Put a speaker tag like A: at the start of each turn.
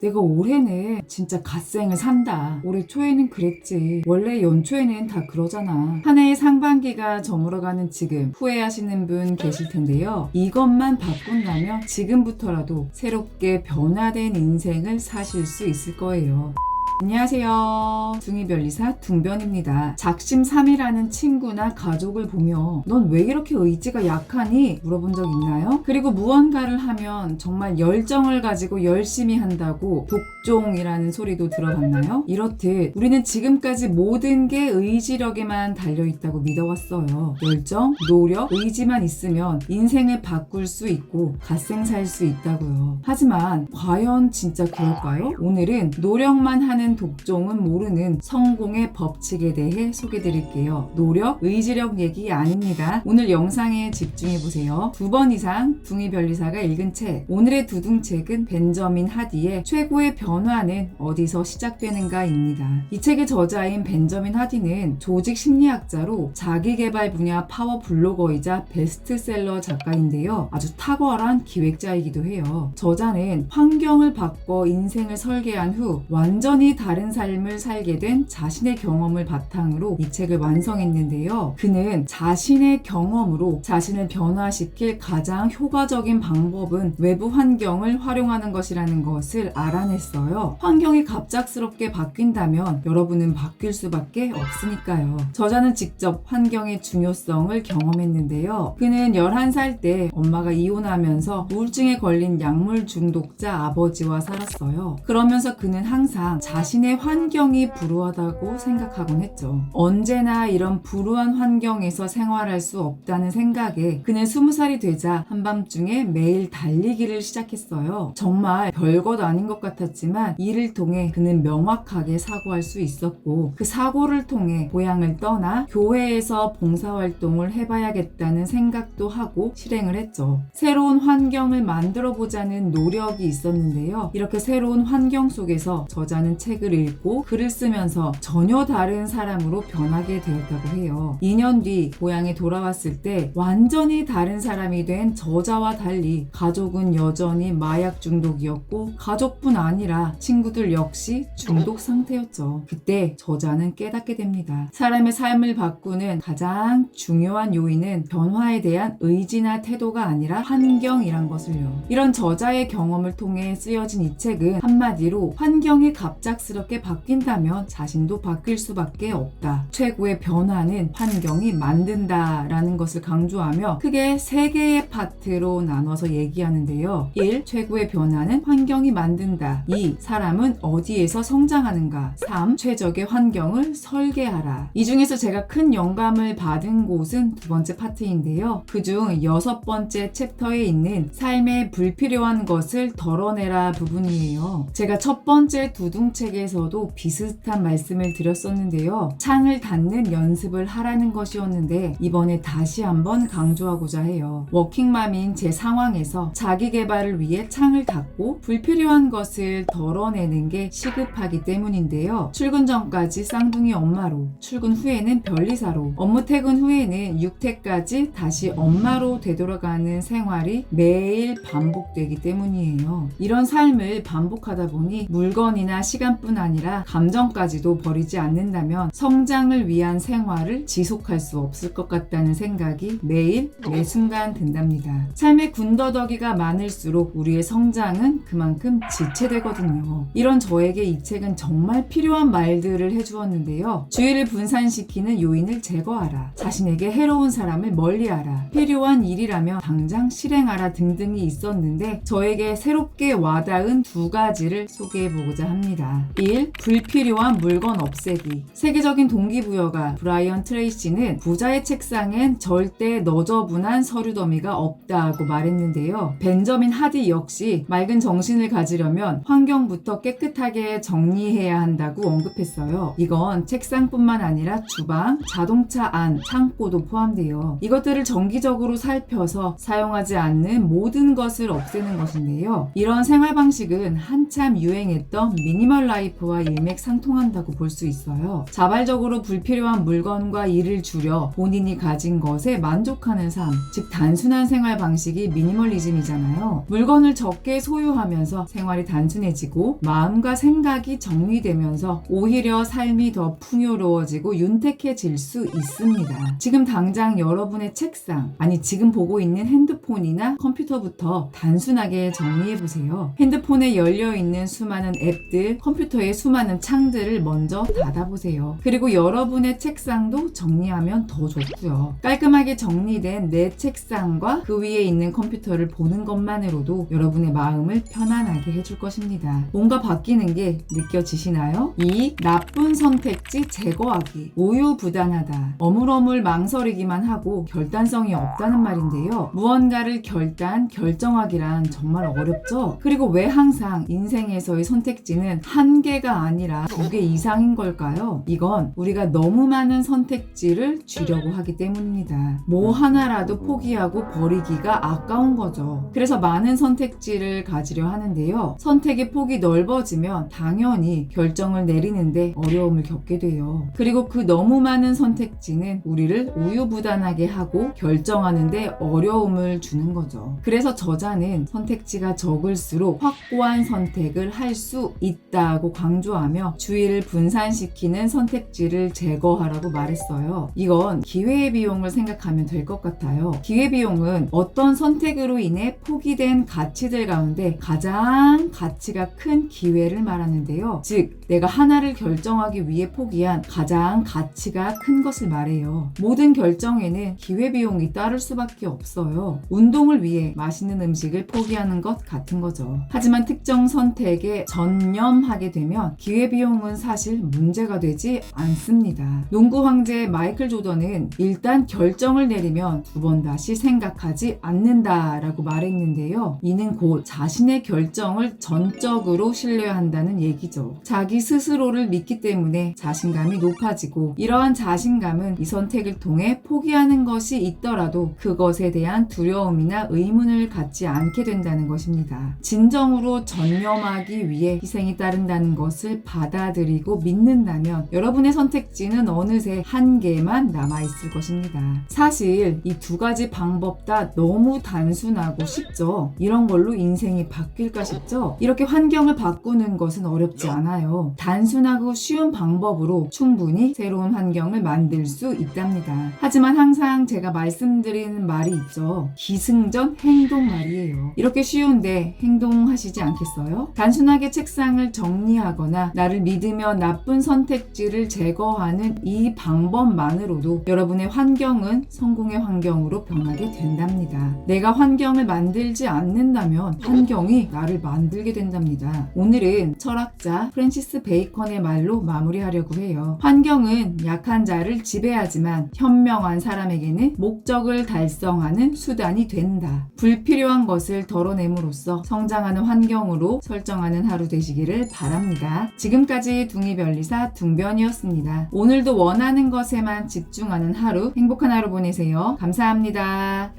A: 내가 올해는 진짜 갓생을 산다. 올해 초에는 그랬지. 원래 연초에는 다 그러잖아. 한 해의 상반기가 저물어가는 지금 후회하시는 분 계실 텐데요. 이것만 바꾼다면 지금부터라도 새롭게 변화된 인생을 사실 수 있을 거예요. 안녕하세요. 둥이별리사 둥변입니다. 작심삼일하는 친구나 가족을 보며 넌 왜 이렇게 의지가 약하니? 물어본 적 있나요? 그리고 무언가를 하면 정말 열정을 가지고 열심히 한다고 독종이라는 소리도 들어봤나요? 이렇듯 우리는 지금까지 모든 게 의지력에만 달려있다고 믿어왔어요. 열정, 노력, 의지만 있으면 인생을 바꿀 수 있고 갓생 살 수 있다고요. 하지만 과연 진짜 그럴까요? 오늘은 노력만 하는 독종은 모르는 성공의 법칙에 대해 소개드릴게요. 노력, 의지력 얘기 아닙니다. 오늘 영상에 집중해보세요. 2번 이상 둥이별리사가 읽은 책. 오늘의 두둥책은 벤저민 하디의 최고의 변화는 어디서 시작되는가입니다. 이 책의 저자인 벤저민 하디는 조직 심리학자로 자기개발 분야 파워 블로거이자 베스트셀러 작가인데요. 아주 탁월한 기획자이기도 해요. 저자는 환경을 바꿔 인생을 설계한 후 완전히 다른 삶을 살게 된 자신의 경험을 바탕으로 이 책을 완성했는데요. 그는 자신의 경험으로 자신을 변화시킬 가장 효과적인 방법은 외부 환경을 활용하는 것이라는 것을 알아냈어요. 환경이 갑작스럽게 바뀐다면 여러분은 바뀔 수밖에 없으니까요. 저자는 직접 환경의 중요성을 경험했는데요. 그는 11살 때 엄마가 이혼하면서 우울증에 걸린 약물 중독자 아버지와 살았어요. 그러면서 그는 항상 자신의 환경이 불우하다고 생각하곤 했죠. 언제나 이런 불우한 환경에서 생활할 수 없다는 생각에 그는 20살이 되자 한밤중에 매일 달리기를 시작했어요. 정말 별것 아닌 것 같았지만 이를 통해 그는 명확하게 사고할 수 있었고 그 사고를 통해 고향을 떠나 교회에서 봉사활동을 해봐야겠다는 생각도 하고 실행을 했죠. 새로운 환경을 만들어 보자는 노력이 있었는데요. 이렇게 새로운 환경 속에서 저자는 책을 읽고 글을 쓰면서 전혀 다른 사람으로 변하게 되었다고 해요. 2년 뒤 고향에 돌아왔을 때 완전히 다른 사람이 된 저자와 달리 가족은 여전히 마약 중독이었고 가족뿐 아니라 친구들 역시 중독 상태였죠. 그때 저자는 깨닫게 됩니다. 사람의 삶을 바꾸는 가장 중요한 요인은 변화에 대한 의지나 태도가 아니라 환경이란 것을요. 이런 저자의 경험을 통해 쓰여진 이 책은 한마디로 환경이 갑작스럽게 바뀐다면 자신도 바뀔 수밖에 없다. 최고의 변화는 환경이 만든다라는 것을 강조하며 크게 3개의 파트로 나눠서 얘기하는데요. 1. 최고의 변화는 환경이 만든다. 2. 사람은 어디에서 성장하는가. 3. 최적의 환경을 설계하라. 이 중에서 제가 큰 영감을 받은 곳은 2번째 파트인데요. 그중 6번째 챕터에 있는 삶의 불필요한 것을 덜어내라 부분이에요. 제가 첫 번째 두둥책에서도 비슷한 말씀을 드렸었는데요. 창을 닫는 연습을 하라는 것이었는데 이번에 다시 한번 강조하고자 해요. 워킹맘인 제 상황에서 자기 개발을 위해 창을 닫고 불필요한 것을 덜어내는 게 시급하기 때문인데요. 출근 전까지 쌍둥이 엄마로, 출근 후에는 변리사로, 업무 퇴근 후에는 육퇴까지 다시 엄마로 되돌아가는 생활이 매일 반복되기 때문이에요. 이런 삶을 반복하다 보니 물건이나 시간뿐 아니라 감정까지도 버리지 않는다면 성장을 위한 생활을 지속할 수 없을 것 같다는 생각이 매일 매 순간 든답니다. 삶의 군더더기가 많을수록 우리의 성장은 그만큼 지체되거든요. 이런 저에게 이 책은 정말 필요한 말들을 해주었는데요. 주의를 분산시키는 요인을 제거하라. 자신에게 해로운 사람을 멀리하라. 필요한 일이라면 당장 실행하라 등등이 있었는데 저에게 새롭게 와닿은 2가지를 소개해보고자 합니다. 1. 불필요한 물건 없애기. 세계적인 동기부여가 브라이언 트레이시는 부자의 책상엔 절대 너저분한 서류 더미가 없다고 말했는데요. 벤저민 하디 역시 맑은 정신을 가지려면 환경부터 깨끗하게 정리해야 한다고 언급했어요. 이건 책상뿐만 아니라 주방, 자동차 안, 창고도 포함돼요. 이것들을 정기적으로 살펴서 사용하지 않는 모든 것을 없애는 것인데요. 이런 생활 방식은 한참 유행했던 미니멀 라이프와 일맥상통한다고 볼 수 있어요. 자발적으로 불필요한 물건과 일을 줄여 본인이 가진 것에 만족하는 삶, 즉 단순한 생활 방식이 미니멀리즘이잖아요. 물건을 적게 소유하면서 생활이 단순해지고 마음과 생각이 정리되면서 오히려 삶이 더 풍요로워지고 윤택해질 수 있습니다. 지금 당장 여러분의 책상, 아니 지금 보고 있는 핸드폰이나 컴퓨터부터 단순하게 정리해보세요. 핸드폰에 열려있는 수많은 앱들, 컴퓨터의 수많은 창들을 먼저 닫아보세요. 그리고 여러분의 책상도 정리하면 더 좋고요. 깔끔하게 정리된 내 책상과 그 위에 있는 컴퓨터를 보는 것만으로도 여러분의 마음을 편안하게 해줄 것입니다. 뭔가 바뀌는 게 느껴지시나요? 이 나쁜 선택지 제거하기. 우유부단하다. 어물어물 망설이기만 하고 결단성이 없다는 말인데요. 무언가를 결정하기란 정말 어렵죠? 그리고 왜 항상 인생에서의 선택지는 한 개가 아니라 2개 이상인 걸까요? 이건 우리가 너무 많은 선택지를 주려고 하기 때문입니다. 뭐 하나라도 포기하고 버리기가 아까운 거죠. 그래서 많은 선택지를 가지려 하는데요. 선택의 폭이 넓어지면 당연히 결정을 내리는데 어려움을 겪게 돼요. 그리고 그 너무 많은 선택지는 우리를 우유부단하게 하고 결정하는데 어려움을 주는 거죠. 그래서 저자는 선택지가 적을수록 확고한 선택을 할 수 있다고 강조하며 주의를 분산시키는 선택지를 제거하라고 말했어요. 이건 기회의 비용을 생각하면 될 것 같아요. 기회비용은 어떤 선택으로 인해 포기된 가치들 가운데 가장 가치가 큰 기회를 말하는데요. 즉, 내가 하나를 결정하기 위해 포기한 가장 가치가 큰 것을 말해요. 모든 결정에는 기회비용이 따를 수밖에 없어요. 운동을 위해 맛있는 음식을 포기하는 것 같은 거죠. 하지만 특정 선택에 전념하게 되면 기회비용은 사실 문제가 되지 않습니다. 농구 황제 마이클 조던은 일단 결정을 내리면 두 번 다시 생각하지 않는다라고 말했는데요. 이는 곧 자신의 결정을 전적으로 신뢰한다는 얘기죠. 자기 스스로를 믿기 때문에 자신감이 높아지고 이러한 자신감은 이 선택을 통해 포기하는 것이 있더라도 그것에 대한 두려움이나 의문을 갖지 않게 된다는 것입니다. 진정으로 전념하기 위해 희생이 따른다는 것을 받아들이고 믿는다면 여러분의 선택지는 어느새 한 개만 남아있을 것입니다. 사실 이 두 가지 방법 다 너무 단순하고 쉽죠. 이런 걸로 인생이 바뀔까 싶죠. 이렇게 환경을 바꾸는 것은 어렵지 않아요. 단순하고 쉬운 방법으로 충분히 새로운 환경을 만들 수 있답니다. 하지만 항상 제가 말씀드리는 말이 있죠. 기승전 행동 말이에요. 이렇게 쉬운데 행동하시지 않겠어요? 단순하게 책상을 정리하거나 나를 믿으며 나쁜 선택지를 제거하는 이 방법만으로도 여러분의 환경은 성공의 환경으로 변하게 된답니다. 내가 환경을 만들지 않는다면 환경이 나를 만들게 된답니다. 오늘은 철학자 프랜시스 베이컨의 말로 마무리하려고 해요. 환경은 약한 자를 지배하지만 현명한 사람에게는 목적을 달성하는 수단이 된다. 불필요한 것을 덜어냄으로써 성장하는 환경으로 설정하는 하루 되시기를 바랍니다. 지금까지 둥이별리사 둥변이었습니다. 오늘도 원하는 것에만 집중하는 하루, 행복한 하루 보내세요. 감사합니다.